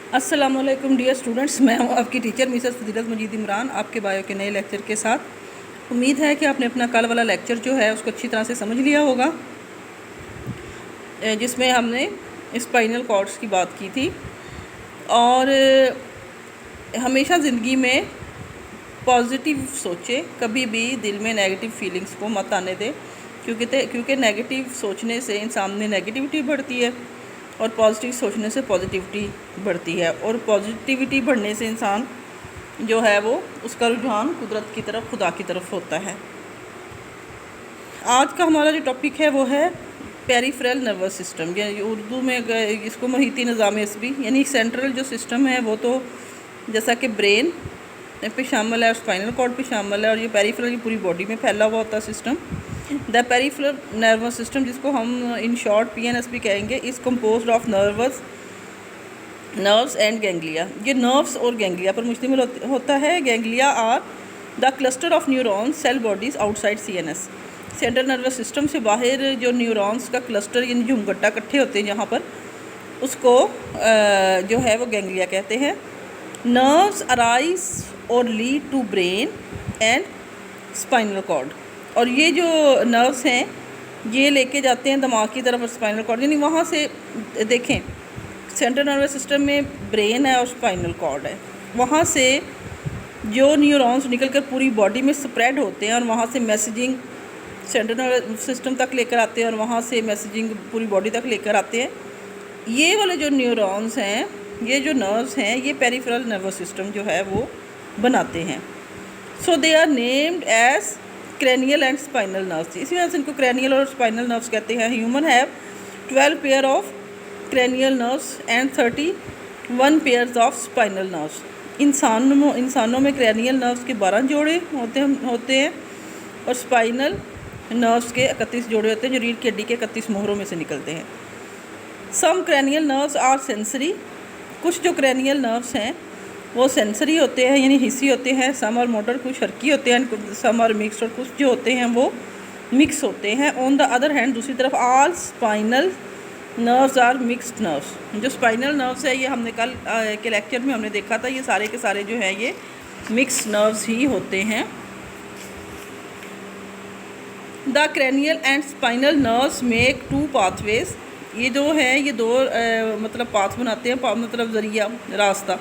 अस्सलामुअलैकुम dear students, मैं हूं आपकी टीचर मिसेस फजीलत मजीद इमरान आपके बायो के नए लेक्चर के साथ। उम्मीद है कि आपने अपना कल वाला लेक्चर जो है उसको अच्छी तरह से समझ लिया होगा, जिसमें हमने स्पाइनल कॉर्ड्स की बात की थी। और हमेशा ज़िंदगी में पॉजिटिव सोचें, कभी भी दिल में नेगेटिव फीलिंग्स को मत आने दें, क्योंकि नेगेटिव सोचने से इंसान में नेगेटिविटी बढ़ती है और पॉजिटिव सोचने से पॉजिटिविटी बढ़ती है, और पॉजिटिविटी बढ़ने से इंसान जो है वो उसका रुझान कुदरत की तरफ, खुदा की तरफ होता है। आज का हमारा जो टॉपिक है वो है पेरिफेरल नर्वस सिस्टम, या उर्दू में इसको मुहिती निज़ाम असबी, यानी सेंट्रल जो सिस्टम है वो तो जैसा कि ब्रेन पे शामिल है और स्पाइनल कॉर्ड पे शामिल है, और ये पेरिफेरल की पूरी बॉडी में फैला हुआ होता है system. The peripheral nervous system, जिसको हम इन शॉर्ट PNS कहेंगे, is composed of nerves and ganglia. ये नर्व्स और गैंग्लिया पर मुश्तमिल होता है। Ganglia are the cluster of neurons cell bodies outside CNS। Central nervous system से बाहर जो न्यूरॉन्स का क्लस्टर यानी झुमगट्टा इकट्ठे होते हैं जहाँ पर, उसको जो है वो गैंग्लिया कहते हैं। नर्व्स अराइज और lead to brain and spinal cord, और ये जो नर्व्स हैं ये लेके जाते हैं दिमाग की तरफ और स्पाइनल कॉर्ड, यानी वहाँ से देखें सेंट्रल नर्वस सिस्टम में ब्रेन है और स्पाइनल कॉर्ड है, वहाँ से जो न्यूरॉन्स निकलकर पूरी बॉडी में स्प्रेड होते हैं और वहाँ से मैसेजिंग सेंट्रल नर्वस सिस्टम तक लेकर आते हैं और वहाँ से मैसेजिंग पूरी बॉडी तक लेकर आते हैं। ये वाले जो न्यूरॉन्स हैं, ये जो नर्व्स हैं, ये पेरिफेरल नर्वस सिस्टम जो है वो बनाते हैं। So they are named as cranial and spinal nerves, इसी वजह से इनको क्रैनियल और स्पाइनल नर्व्स कहते हैं। Human have 12 pair of cranial nerves and 31 pairs of spinal nerves. इंसानों में क्रैनियल नर्व्स के 12 जोड़े होते हैं और स्पाइनल नर्व्स के 31 जोड़े होते हैं, जो रीढ़ की हड्डी के 31 मोहरों में से निकलते हैं। सम क्रैनियल नर्व्स आर सेंसरी, कुछ जो क्रैनियल नर्व्स हैं वो सेंसरी होते हैं यानी हिस्सी होते हैं। सम और मोटर, कुछ हरकी होते हैं। सम और मिक्स्ड, और कुछ जो होते हैं वो मिक्स होते हैं। ऑन द अदर हैंड, दूसरी तरफ, all spinal nerves are mixed nerves. जो स्पाइनल नर्व्स है ये हमने कल के लेक्चर में हमने देखा था, ये सारे के सारे जो है ये मिक्स्ड नर्व्स ही होते हैं। The cranial and spinal nerves make 2 pathways, ये जो है ये 2 मतलब पाथ बनाते हैं, मतलब ज़रिया, रास्ता,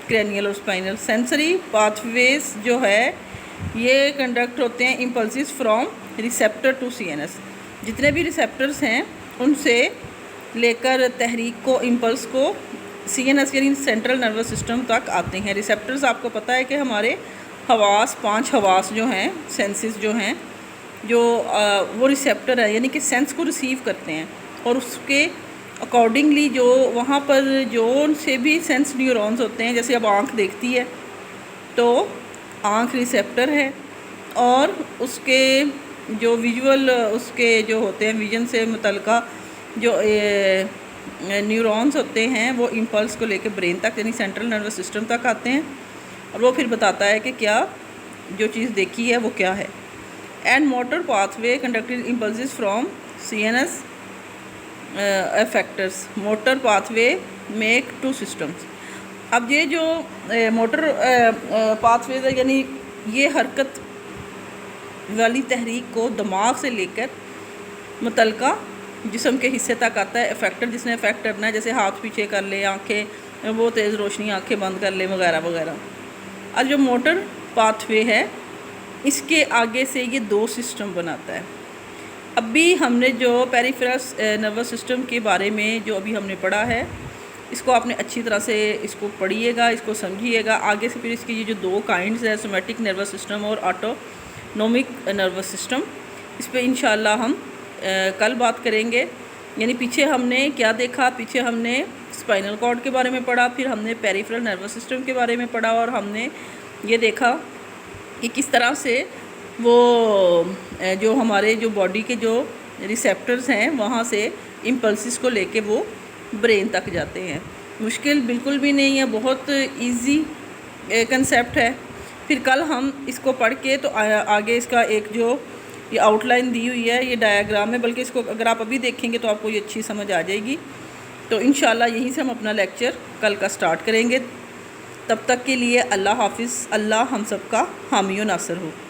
क्रैनियल और स्पाइनल। सेंसरी पाथवेज जो है ये कंडक्ट होते हैं impulses from receptor to CNS। जितने भी रिसेप्टर्स हैं उनसे लेकर तहरीक को, इम्पल्स को CNS यानी सेंट्रल नर्वस सिस्टम तक आते हैं। रिसेप्टर्स आपको पता है कि हमारे हवास, 5 हवास जो हैं, सेंसेस जो हैं, जो वो रिसेप्टर है यानी कि सेंस को रिसीव करते हैं, और उसके अकॉर्डिंगली जो वहाँ पर जो से भी सेंस न्यूरॉन्स होते हैं। जैसे अब आँख देखती है तो आँख रिसेप्टर है, और उसके जो विजुअल उसके जो होते हैं, विजन से मुतल्लिका जो न्यूरॉन्स होते हैं वो इम्पल्स को लेकर ब्रेन तक यानी सेंट्रल नर्वस सिस्टम तक आते हैं, और वो फिर बताता है कि क्या जो चीज़ देखी है वो क्या है। And motor pathway conducted impulses from CNS effectors. Motor pathway make 2 systems. अब ये जो मोटर पाथवेज है यानी ये हरकत वाली तहरीक को दिमाग से लेकर मुतल्लिका जिस्म के हिस्से तक आता है। इफेक्टर, जिसने इफेक्ट करना है, जैसे हाथ पीछे कर ले, आंखें वो तेज़ रोशनी, आंखें बंद कर ले, वगैरह वगैरह। और जो मोटर पाथवे है इसके आगे से ये 2 सिस्टम बनाता है। अभी हमने जो पेरिफेरल नर्वस सिस्टम के बारे में जो अभी हमने पढ़ा है, इसको आपने अच्छी तरह से इसको पढ़िएगा, इसको समझिएगा। आगे से फिर इसकी ये जो 2 काइंड्स है, सोमैटिक नर्वस सिस्टम और ऑटोनोमिक नर्वस सिस्टम, इस पर इंशाल्लाह हम कल बात करेंगे। यानी पीछे हमने क्या देखा, पीछे हमने स्पाइनल कॉर्ड के बारे में पढ़ा, फिर हमने पेरिफेरल नर्वस सिस्टम के बारे में पढ़ा, और हमने ये देखा कि किस तरह से वो जो हमारे जो बॉडी के जो रिसेप्टर्स हैं वहाँ से इम्पल्सिस को लेके वो ब्रेन तक जाते हैं। मुश्किल बिल्कुल भी नहीं है, बहुत इजी कंसेप्ट है। फिर कल हम इसको पढ़ के तो आगे इसका एक जो ये आउटलाइन दी हुई है, ये डायग्राम है, बल्कि इसको अगर आप अभी देखेंगे तो आपको ये अच्छी समझ आ जाएगी। तो इंशाल्लाह यहीं से हम अपना लेक्चर कल का स्टार्ट करेंगे। तब तक के लिए अल्लाह हाफिज़। अल्लाह हम सब का हामी व नासर हो।